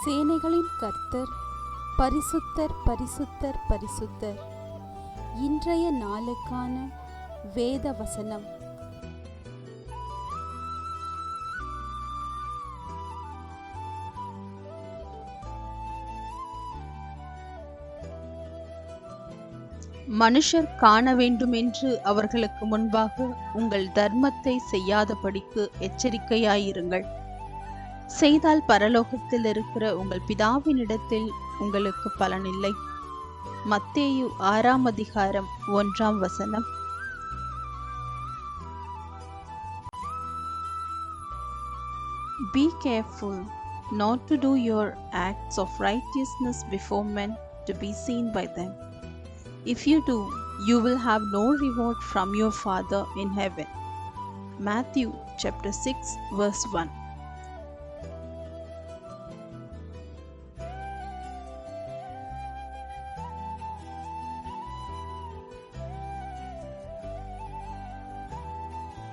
சேனைகளின் கர்த்தர் பரிசுத்தர் பரிசுத்தர் பரிசுத்தர். இன்றைய நாளுக்கான வேத வசனம். மனுஷர் காண வேண்டுமென்று அவர்களுக்கு முன்பாக உங்கள் தர்மத்தை செய்யாதபடிக்கு எச்சரிக்கையாயிருங்கள். செய்தால் பரலோகத்தில் இருக்கிற உங்கள் பிதாவினிடத்தில் உங்களுக்கு பலனில்லை. மத்தேயு 6:1. Be careful not to do your acts of righteousness before men to be seen by them. If you do, you will have no reward from your Father in heaven. Matthew chapter 6 verse 1.